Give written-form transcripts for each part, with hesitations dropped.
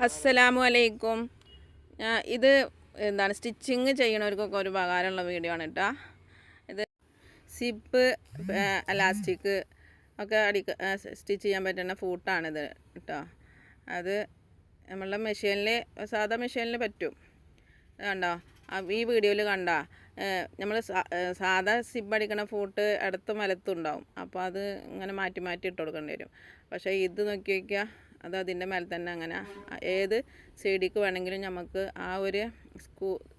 അസ്സലാമു അലൈക്കും. ഇത് എന്താണ് സ്റ്റിച്ചിങ് ചെയ്യണവർക്കൊക്കെ ഒരു ഉപകാരമുള്ള വീഡിയോ ആണ് കേട്ടോ. ഇത് സിപ്പ് എലാസ്റ്റിക് ഒക്കെ സ്റ്റിച്ച് ചെയ്യാൻ പറ്റുന്ന ഫൂട്ടാണിത് കേട്ടോ. അത് നമ്മളുടെ മെഷീനിൽ സാധാ മെഷീനിൽ പറ്റും. കണ്ടോ, ഈ വീഡിയോയിൽ കണ്ട നമ്മൾ സാധാ സിബ് അടിക്കണ ഫൂട്ട് ഇടത്തും വലത്തും ഉണ്ടാവും. അപ്പോൾ അത് ഇങ്ങനെ മാറ്റി മാറ്റി ഇട്ട് കൊടുക്കേണ്ടി വരും. പക്ഷേ ഇത് നോക്കി വയ്ക്കുക, അത് അതിൻ്റെ മേലെ തന്നെ അങ്ങനെ ഏത് സൈഡിലേക്ക് വേണമെങ്കിലും നമുക്ക് ആ ഒരു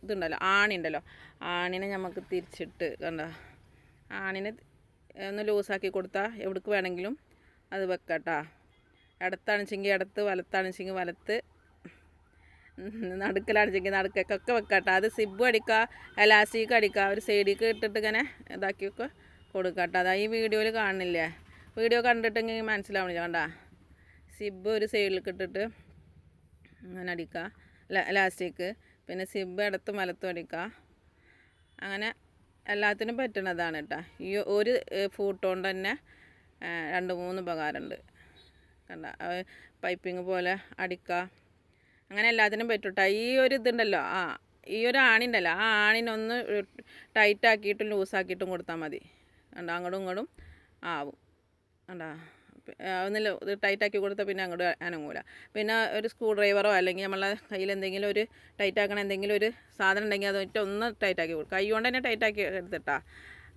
ഇതുണ്ടല്ലോ, ആണിണ്ടല്ലോ, ആണിനെ നമുക്ക് തിരിച്ചിട്ട് കണ്ടോ, ആണിനെ ഒന്ന് ലൂസാക്കി കൊടുത്താൽ എവിടേക്ക് വേണമെങ്കിലും അത് വെക്കട്ടോ. ഇടത്താണിച്ചെങ്കിൽ ഇടത്ത്, വലത്താണിച്ചെങ്കിൽ വലത്ത്, നടുക്കലാണിച്ചെങ്കിൽ നടുക്കൊക്കെ വെക്കട്ടോ. അത് സിബ് അടിക്കുക, എലാസ്റ്റിക് അടിക്കുക, ഒരു സൈഡിലേക്ക് ഇട്ടിട്ട് ഇങ്ങനെ ഇതാക്കിയൊക്കെ കൊടുക്കട്ടോ. അതാ ഈ വീഡിയോയിൽ കാണുന്നില്ലേ, വീഡിയോ കണ്ടിട്ടെങ്കിൽ മനസ്സിലാവണില്ല. കണ്ട സിബ് ഒരു സൈഡിലേക്ക് ഇട്ടിട്ട് അങ്ങനെ അടിക്കുക, എലാസ്റ്റിക്, പിന്നെ സിബ് ഇടത്തും വലത്തും അടിക്കുക. അങ്ങനെ എല്ലാത്തിനും പറ്റണതാണ് കേട്ടോ. ഈ ഒരു ഫൂട്ട് കൊണ്ട് തന്നെ 2-3 ഉപകാരമുണ്ട്. കണ്ട പൈപ്പിങ് പോലെ അടിക്കുക, അങ്ങനെ എല്ലാത്തിനും പറ്റും കേട്ടോ. ഈ ഒരു ഇതുണ്ടല്ലോ, ഈ ഒരു ആണിണ്ടല്ലോ, ആ ആണിനൊന്ന് ടൈറ്റാക്കിയിട്ടും ലൂസാക്കിയിട്ടും കൊടുത്താൽ മതി. കണ്ടോ, അങ്ങോട്ടും ഇങ്ങോട്ടും ആവും. കണ്ടോ, ഒന്നില്ല ഇത് ടൈറ്റാക്കി കൊടുത്താൽ പിന്നെ അങ്ങോട്ട് അനങ്ങൂല. പിന്നെ ഒരു സ്ക്രൂ ഡ്രൈവറോ അല്ലെങ്കിൽ നമ്മളെ കയ്യിൽ എന്തെങ്കിലും ഒരു ടൈറ്റാക്കണ എന്തെങ്കിലും ഒരു സാധനം ഉണ്ടെങ്കിൽ അത് ഒന്ന് ടൈറ്റാക്കി കൊടുക്കും. കൈ കൊണ്ട് തന്നെ ടൈറ്റാക്കി എടുത്തിട്ടാ.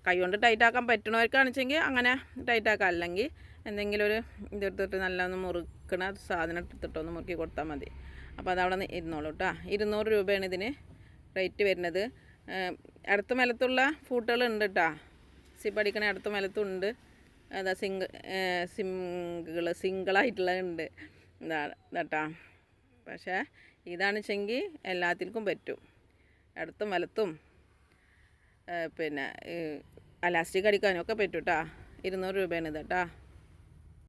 കൈ കൊണ്ട് ടൈറ്റാക്കാൻ പറ്റണവർക്കാണെച്ചെങ്കിൽ അങ്ങനെ ടൈറ്റാക്കാം. അല്ലെങ്കിൽ എന്തെങ്കിലും ഒരു ഇതെടുത്തിട്ട് നല്ല ഒന്ന് മുറുക്കണ സാധനം എടുത്തിട്ടൊന്ന് മുറുക്കി കൊടുത്താൽ മതി. അപ്പോൾ അതവിടെ ഇരുന്നോളൂ കേട്ടോ. 200 രൂപയാണ് ഇതിന് റേറ്റ് വരുന്നത്. അടുത്ത മലത്തുള്ള ഫൂട്ടുകളുണ്ട് കേട്ടോ. സിബ് അടിക്കണ അടുത്ത മലത്തും ഉണ്ട്. അതാ സിംഗിളായിട്ടുള്ള ഉണ്ട് ഇതാട്ടാ. പക്ഷേ ഇതാണെച്ചെങ്കിൽ എല്ലാത്തിനും പറ്റും, ഇടത്തും വലത്തും, പിന്നെ എലാസ്റ്റിക് അടിക്കാനും ഒക്കെ പറ്റും കേട്ടോ. 200 രൂപയാണ് ഇത് കേട്ടോ.